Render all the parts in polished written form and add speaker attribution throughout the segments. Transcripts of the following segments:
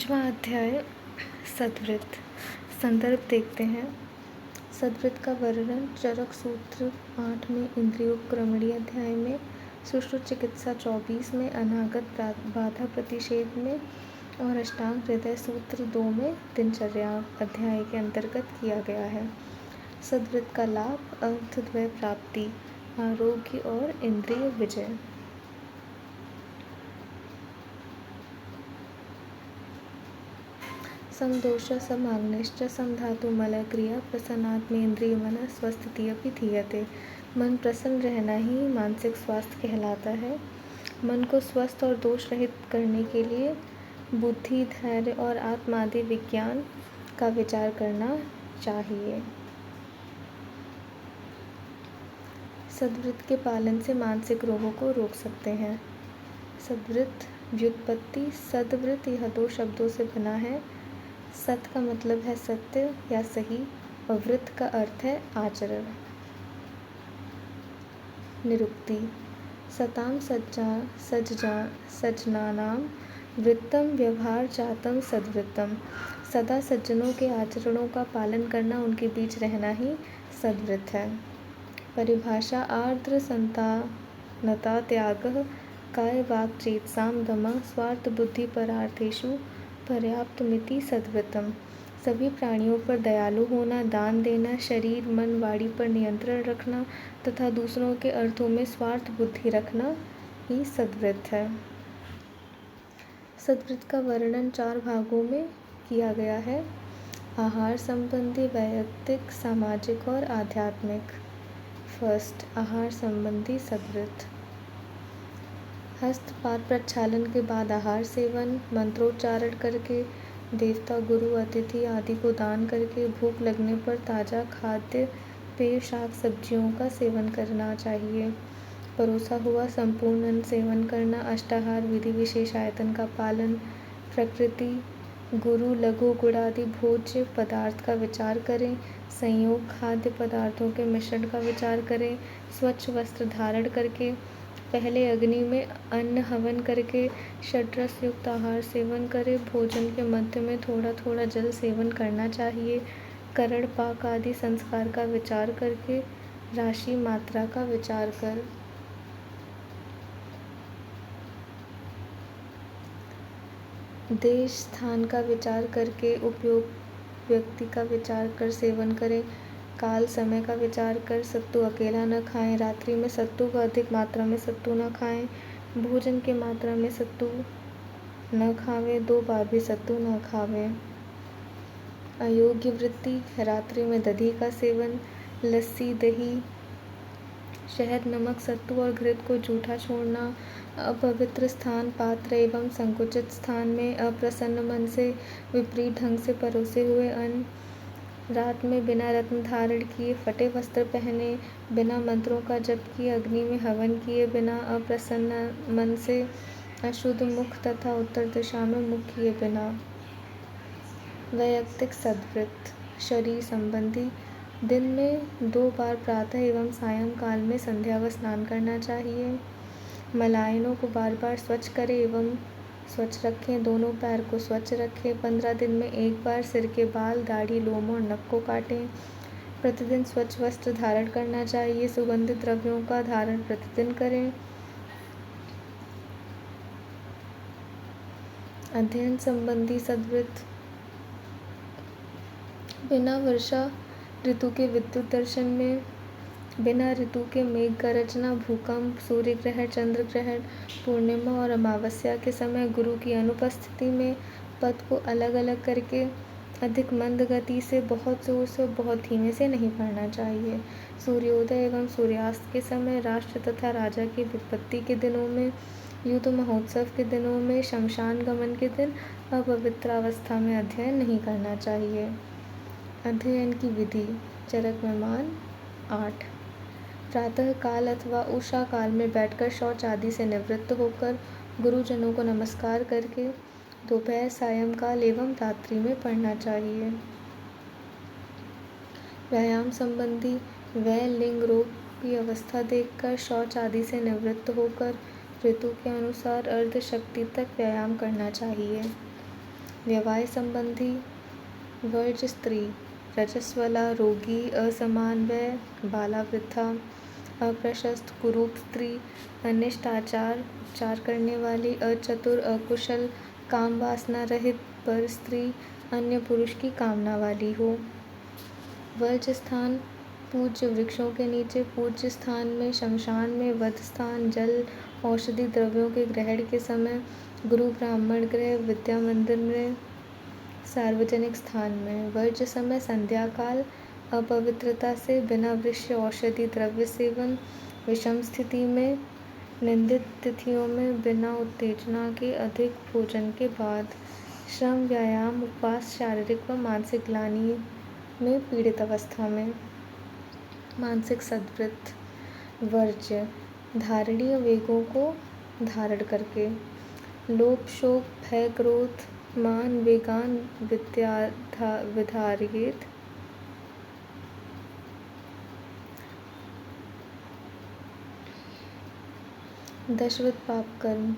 Speaker 1: 5वां अध्याय सद्वृत्त। संदर्भ देखते हैं। सद्वृत्त का वर्णन चरक सूत्र 8 में, इंद्रियोपक्रमणीय अध्याय में, सुश्रुत चिकित्सा 24 में, अनागत बाधा प्रतिषेध में और अष्टांग हृदय सूत्र 2 में दिनचर्या अध्याय के अंतर्गत किया गया है। सद्वृत्त का लाभ अर्थद्वय प्राप्ति, आरोग्य और इंद्रिय विजय। समदोष समाग्निश्च समधातु मलय क्रिया प्रसन्नात्मेन्द्रिय मन स्वस्थिति अपि धीयते। मन प्रसन्न रहना ही मानसिक स्वास्थ्य कहलाता है। मन को स्वस्थ और दोष रहित करने के लिए बुद्धि, धैर्य और आत्मादि विज्ञान का विचार करना चाहिए। सद्वृत्त के पालन से मानसिक रोगों को रोक सकते हैं। सद्वृत्त व्युत्पत्ति सद्वृत्त यह 2 शब्दों से बना है। सत का मतलब है सत्य या सही और वृत्त का अर्थ है आचरण। निरुक्ति सताम सज्जनानाम वृत्तम व्यवहार जातम सद्वृत्तम। सदा सज्जनों के आचरणों का पालन करना, उनके बीच रहना ही सद्वृत्त है। परिभाषा आर्द्र संतानता त्यागः काय वाक् चेतसाम दमः स्वार्थ बुद्धि परार्थेषु पर्याप्तमिति सद्वृत्तम। सभी प्राणियों पर दयालु होना, दान देना, शरीर मन वाणी पर नियंत्रण रखना तथा दूसरों के अर्थों में स्वार्थ बुद्धि रखना ही सद्वृत्त है। सद्वृत्त का वर्णन 4 भागों में किया गया है। आहार संबंधी, वैयक्तिक, सामाजिक और आध्यात्मिक। फर्स्ट, आहार संबंधी सद्वृत्त। हस्तपाद प्रक्षालन के बाद आहार सेवन, मंत्रोच्चारण करके, देवता, गुरु, अतिथि आदि को दान करके, भूख लगने पर ताज़ा खाद्य पेय, शाक सब्जियों का सेवन करना चाहिए। परोसा हुआ संपूर्ण अन्न सेवन करना, अष्टाहार विधि विशेष आयतन का पालन, प्रकृति, गुरु, लघु, गुणादि भोज्य पदार्थ का विचार करें, संयोग खाद्य पदार्थों के मिश्रण का विचार करें, स्वच्छ वस्त्र धारण करके, पहले अग्नि में अन्न हवन करके षड्रस युक्त आहार सेवन करें, भोजन के मध्य में थोड़ा थोड़ा जल सेवन करना चाहिए, करण पाक आदि संस्कार का विचार करके, राशि मात्रा का विचार कर देश स्थान का विचार करके, उपयोग व्यक्ति का विचार कर सेवन करें, काल समय का विचार कर सत्तू अकेला न खाएं, रात्रि में सत्तू का अधिक मात्रा में सत्तू न खाएं, भोजन की मात्रा में सत्तू न खावें, 2 बार भी सत्तू न खावें। अयोग्य वृत्ति, रात्रि में दही का सेवन, लस्सी, दही, शहद, नमक, सत्तू और घृत को जूठा छोड़ना, अपवित्र स्थान, पात्र एवं संकुचित स्थान में अप्रसन्न मन से विपरीत ढंग से परोसे हुए अन्न, रात में बिना रत्न धारण किए फटे वस्त्र पहने, बिना मंत्रों का जप किए अग्नि में हवन किए बिना, अप्रसन्न मन से अशुद्ध मुख तथा उत्तर दिशा में मुख किए बिना। वैयक्तिक सद्वृत्त शरीर संबंधी, दिन में 2 बार प्रातः एवं सायंकाल में संध्या व स्नान करना चाहिए। मलायनों को बार बार स्वच्छ करें एवं स्वच्छ रखें, दोनों पैर को स्वच्छ रखें, 15 दिन में 1 बार सिर के बाल, दाढ़ी, लोम और नख को काटें। प्रतिदिन स्वच्छ वस्त्र धारण करना चाहिए, सुगंधित द्रव्यों का धारण प्रतिदिन करें। अध्ययन संबंधी सद्वृत्त, बिना वर्षा ऋतु के विद्युत दर्शन में, बिना ऋतु के मेघ गरजना, भूकंप, सूर्य ग्रहण, चंद्र ग्रहण, पूर्णिमा और अमावस्या के समय गुरु की अनुपस्थिति में पद को अलग अलग करके अधिक मंद गति से, बहुत जोर से और बहुत धीमे से नहीं पढ़ना चाहिए। सूर्योदय एवं सूर्यास्त के समय, राष्ट्र तथा राजा की विपत्ति के दिनों में, युद्ध महोत्सव के दिनों में, शमशान गमन के दिन अपवित्रावस्था में अध्ययन नहीं करना चाहिए। अध्ययन की विधि चरक में मान 8। प्रातः काल अथवा उषा काल में बैठकर शौच आदि से निवृत्त होकर गुरुजनों को नमस्कार करके दोपहर, सायंकाल एवं रात्रि में पढ़ना चाहिए। व्यायाम संबंधी, वय, लिंग, रोग की अवस्था देखकर शौच आदि से निवृत्त होकर ऋतु के अनुसार अर्ध शक्ति तक व्यायाम करना चाहिए। व्यवसाय संबंधी। वर्ज्य स्त्री, रजस्वला, रोगी, असमान व्यय, बाला, वृद्धा, अप्रशस्त, कुरूप स्त्री, अनिष्ट आचार, उपचार करने वाली, अचतुर, अकुशल, काम वासना रहित, पर स्त्री, अन्य पुरुष की कामना वाली हो। वर्ज्य स्थान, पूज्य वृक्षों के नीचे, पूज्य स्थान में, शमशान में, वध स्थान, जल, औषधि द्रव्यों के ग्रहण के समय, गुरु ब्राह्मण गृह, विद्या मंदिर में, सार्वजनिक स्थान में। वर्ज्य समय, संध्या काल, अपवित्रता से, बिना वृक्ष औषधि द्रव्य सेवन, विषम स्थिति में, निंदित तिथियों में, बिना उत्तेजना के, अधिक भोजन के बाद, श्रम, व्यायाम, उपवास, शारीरिक व मानसिक ग्लानि में, पीड़ित अवस्था में। मानसिक सद्वृत्त। वर्ज्य, धारणीय वेगों को धारण करके, लोभ, शोक, भय, क्रोध, मान, वेगान, विधारियेत। दशविध पाप कर्म।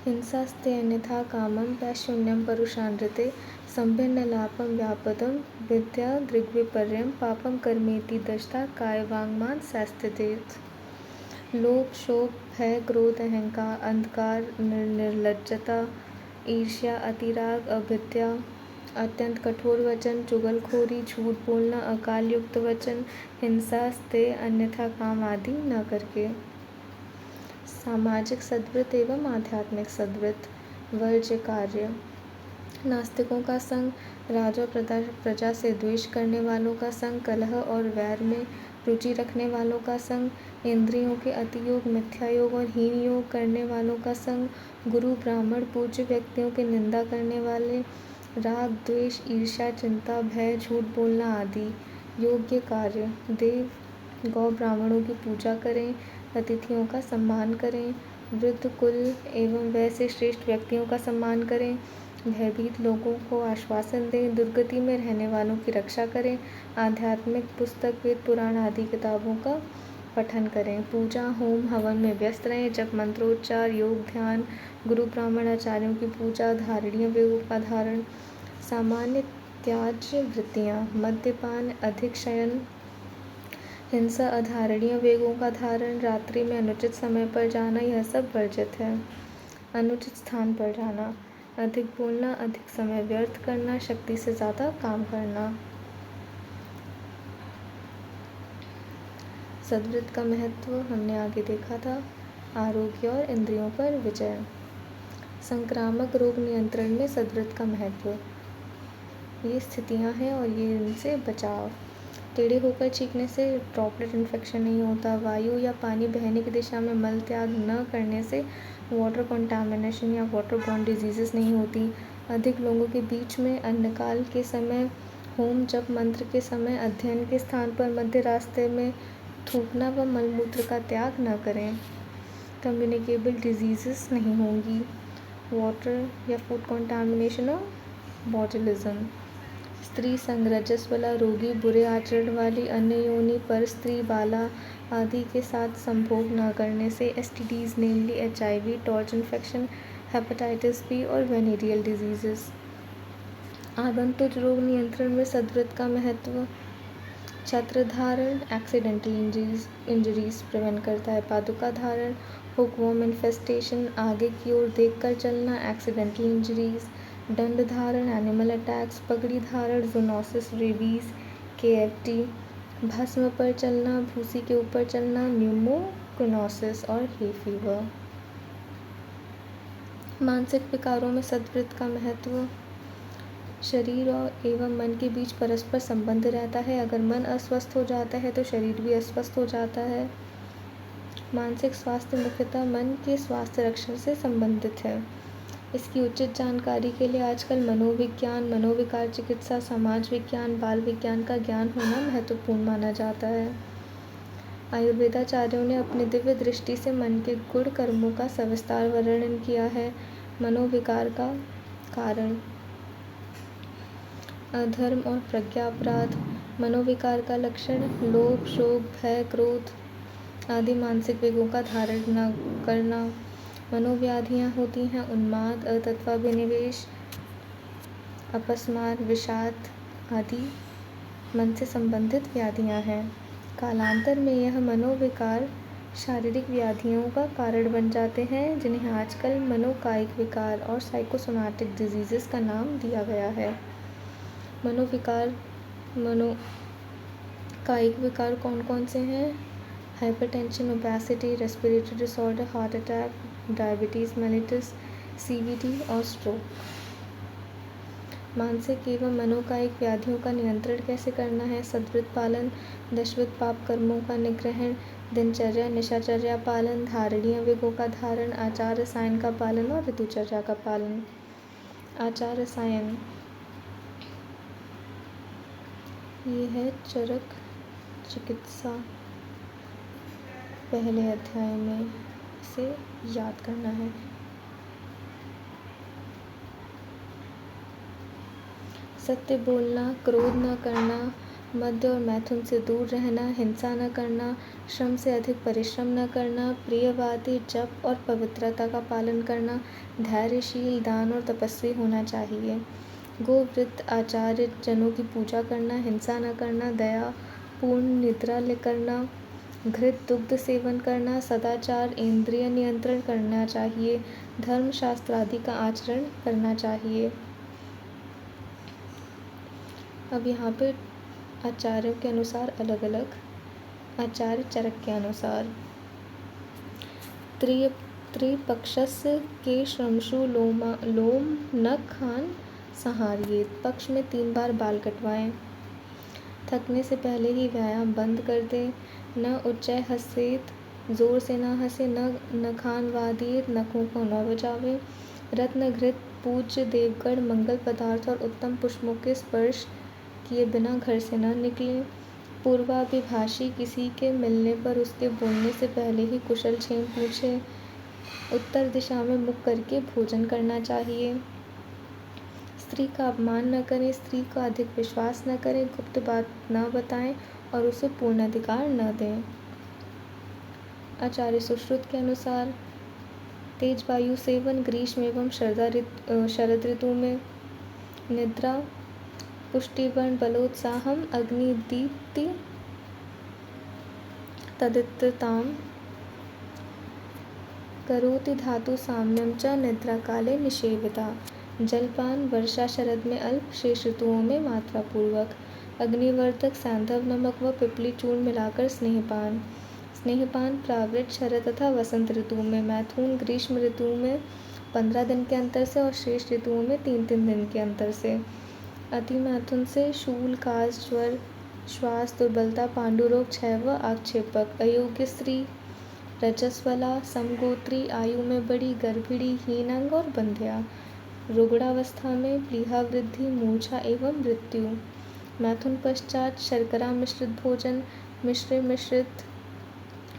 Speaker 1: हिंसास्ते अन्यथा कामं, वैशून्यं परुषानृते, संभिन्न लाभं व्यापदं, विद्या दृग्विपर्ययं, पापं कर्मेति दशधा, काय वाङ् शास्त्यतेत्। लोभ, शोक, भय, क्रोध, अहंकार, अंधकार, निर्लज्जता, ईर्ष्या, अतिराग, अविद्या, अत्यंत कठोर वचन, चुगलखोरी, झूठ बोलना, अकाल युक्त वचन, हिंसा, स्तेय, अन्यथा काम आदि न करके। सामाजिक सद्वृत्त एवं आध्यात्मिक सद्वृत्त। वर्ज्य कार्य, नास्तिकों का संग, राजा प्रजा से द्वेष करने वालों का संग, कलह और वैर में रुचि रखने वालों का संग, इंद्रियों के अतियोग, मिथ्यायोग और हीन योग करने वालों का संग, गुरु ब्राह्मण पूज्य व्यक्तियों की निंदा करने वाले, राग, द्वेष, ईर्ष्या, चिंता, भय, झूठ बोलना आदि। योग्य कार्य, देव गौ ब्राह्मणों की पूजा करें, अतिथियों का सम्मान करें, वृद्ध, कुल एवं वैसे श्रेष्ठ व्यक्तियों का सम्मान करें, भयभीत लोगों को आश्वासन दें, दुर्गति में रहने वालों की रक्षा करें, आध्यात्मिक पुस्तक, वेद, पुराण आदि किताबों का पठन करें, पूजा, होम, हवन में व्यस्त रहें, जप, मंत्रोच्चार, योग, ध्यान, गुरु ब्राह्मण आचार्यों की पूजा, धारणीय वेगों का धारण। सामान्य त्याज्य वृत्तियाँ, मद्यपान, अधिक शयन, हिंसा, अधारणीय वेगों का धारण, रात्रि में अनुचित समय पर जाना, यह सब वर्जित है। अनुचित स्थान पर जाना, अधिक बोलना, अधिक समय व्यर्थ करना, शक्ति से ज़्यादा काम करना। सद्वृत्त का महत्व हमने आगे देखा था। आरोग्य और इंद्रियों पर विजय। संक्रामक रोग नियंत्रण में सद्वृत्त का महत्व। ये स्थितियाँ हैं और ये इनसे बचाव। टेढ़े होकर छींकने से ड्रॉपलेट इन्फेक्शन नहीं होता। वायु या पानी बहने की दिशा में मल त्याग न करने से वाटर कंटामिनेशन या वाटर बॉर्न डिजीजेस नहीं होती। अधिक लोगों के बीच में, अन्नकाल के समय, होम, जप, मंत्र के समय, अध्ययन के स्थान पर, मध्य रास्ते में थूकना व मलमूत्र का त्याग न करें। कम्युनिकेबल डिजीजेस नहीं होंगी। वाटर या फूड कंटामिनेशन और बॉटुलिज्म। स्त्री संग, रजस्वला, रोगी, बुरे आचरण वाली, अन्य योनि, पर स्त्री, बाला आदि के साथ संभोग न करने से STDs नेमली HIV, torch infection, hepatitis B और वेनेरियल डिजीजेस। आगंतुक रोग नियंत्रण में सद्वृत्त का महत्व। छत्र धारण एक्सीडेंटल इंजरीज प्रिवेंट करता है। पादुका धारण, हुकवर्म इन्फेस्टेशन, आगे की ओर देखकर चलना, एक्सीडेंटल इंजरीज। दंड धारण, एनिमल अटैक्स। पगड़ी धारण, जूनोसिस, रेबीज, KFT। भस्म पर चलना, भूसी के ऊपर चलना, न्यूमोकोनोसिस और हे फीवर। मानसिक विकारों में सद्वृत्त का महत्व। शरीर और एवं मन के बीच परस्पर संबंध रहता है। अगर मन अस्वस्थ हो जाता है तो शरीर भी अस्वस्थ हो जाता है। मानसिक स्वास्थ्य मुख्यतः मन के स्वास्थ्य रक्षण से संबंधित है। इसकी उचित जानकारी के लिए आजकल मनोविज्ञान, मनोविकार चिकित्सा, समाज विज्ञान, बाल विज्ञान का ज्ञान होना महत्वपूर्ण माना जाता है। आयुर्वेदाचार्यों ने अपनी दिव्य दृष्टि से मन के गुण कर्मों का सविस्तार वर्णन किया है। मनोविकार का कारण। अधर्म और प्रज्ञा अपराध। मनोविकार का लक्षण लोभ, शोक, भय, क्रोध आदि मानसिक वेगों का धारण न करना। मनोव्याधियाँ होती हैं उन्माद, अतत्वाभिनिवेश, अपस्मार, विषाद आदि मन से संबंधित व्याधियाँ हैं। कालांतर में यह मनोविकार शारीरिक व्याधियों का कारण बन जाते हैं, जिन्हें आजकल मनोकायिक विकार और साइकोसोमैटिक डिजीजेस का नाम दिया गया है। मनोकायिक विकार कौन कौन से हैं? Hypertension, obesity, respiratory disorder, heart attack, diabetes mellitus, CVD और स्ट्रोक। मानसिक एवं मनोकायिक व्याधियों का नियंत्रण कैसे करना है? सद्वृत्त पालन, दशविध पाप कर्मों का निग्रहण, दिनचर्या निशाचर्या पालन, धारणीय विगों का धारण, आचार रसायन का पालन और ऋतुचर्या का पालन। आचार रसायन ये है चरक चिकित्सा, पहले अध्याय में इसे याद करना है। सत्य बोलना, क्रोध न करना, मद्य और मैथुन से दूर रहना, हिंसा न करना, श्रम से अधिक परिश्रम न करना, प्रियवादी, जप और पवित्रता का पालन करना, धैर्यशील, दान और तपस्वी होना चाहिए। गोवृत्त आचार्य जनों की पूजा करना, हिंसा न करना, दया पूर्ण निद्रा करना, घृत दुग्ध सेवन करना, सदाचार, इंद्रिय नियंत्रण करना चाहिए, धर्म शास्त्र आदि का आचरण करना चाहिए। अब यहाँ पे आचार्यों के अनुसार अलग अलग। आचार्य चरक के अनुसार त्रिपक्षस्य के श्रमशु लोम नख खान संहारियेत। पक्ष में 3 बार बाल कटवाएं। थकने से पहले ही व्यायाम बंद कर दें। न उच्चय हसेत, जोर से न हंसे, न खान वादियेत, नखों को न बजावे। रत्न घृत पूज्य देवगण मंगल पदार्थ और उत्तम पुष्पों के स्पर्श किए बिना घर से न निकलें। पूर्वाभिभाषी किसी के मिलने पर उसके बोलने से पहले ही कुशल क्षेम पूछे। उत्तर दिशा में मुख करके भोजन करना चाहिए। स्त्री का अपमान न करें, स्त्री का अधिक विश्वास न करें, गुप्त बात न बताएं और उसे पूर्ण अधिकार न दें। आचार्य सुश्रुत के अनुसार तेज वायु सेवन ग्रीष्म एवं शरद ऋतु में, निद्रा, पुष्टिवर्ण बलोत्साहम, अग्निदीप्ति तदित्ताम करोति धातु साम्यम च निद्रा काले निषेविता। जलपान वर्षा शरद में अल्प, शेष ऋतुओं में मात्रा पूर्वक। अग्निवर्धक सैंधव नमक व पिपली चूर्ण मिलाकर स्नेहपान। स्नेहपान प्रावृत शरद तथा वसंत ऋतु में, मैथुन ग्रीष्म ऋतु में 15 दिन के अंतर से और शेष ऋतुओं में 3-3 दिन के अंतर से। अति मैथुन से शूल, कास, ज्वर, श्वास दुर्बलता, पांडुरोग, क्षय व आक्षेपक। अयोग्य स्त्री रजस्वला, समगोत्री, आयु में बड़ी, गर्भिणी, हीन अंग और बंध्या। रुग्णावस्था में प्लीहा वृद्धि, मूर्छा एवं मृत्यु। मैथुन पश्चात शर्करा मिश्रित भोजन, मिश्रित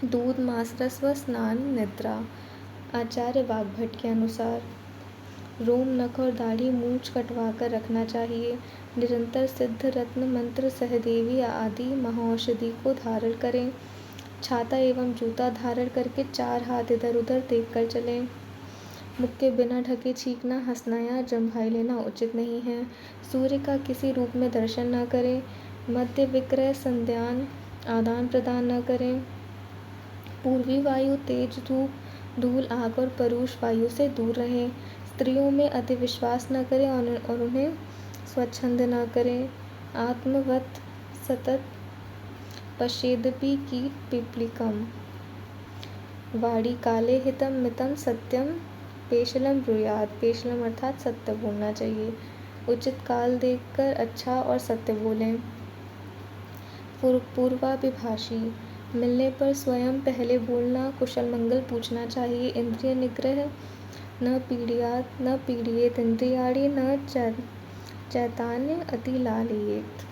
Speaker 1: दूध, मांसरस व स्नान, निद्रा। आचार्य वाग्भट के अनुसार रोम, नख और दाढ़ी मूंछ कटवा कर रखना चाहिए। निरंतर सिद्ध रत्न मंत्र सहदेवी आदि महौषधि को धारण करें। छाता एवं जूता धारण करके 4 हाथ इधर उधर देख कर चलें। मुख के बिना ढके छींकना, हंसना या जम्भाई लेना उचित नहीं है। सूर्य का किसी रूप में दर्शन न करें। मद्य विक्रय संध्यान आदान प्रदान न करें। पूर्वी वायु, तेज धूप, धूल, आग और परुष वायु से दूर रहें। स्त्रियों में अति विश्वास न करें और उन्हें स्वच्छंद न करें। आत्मवत सतत पश्येदपि कीट पिपलिकम। वाणी काले हितम मितम सत्यम पेशलम ब्रूयात। पेशलम अर्थात सत्य बोलना चाहिए। उचित काल देखकर अच्छा और सत्य बोलें। पूर्वाभिभाषी मिलने पर स्वयं पहले बोलना, कुशल मंगल पूछना चाहिए। इंद्रिय निग्रह, न पीड़ियात न पीड़ियेत इंद्रियाणि, न चैतान्य अति लालयेत।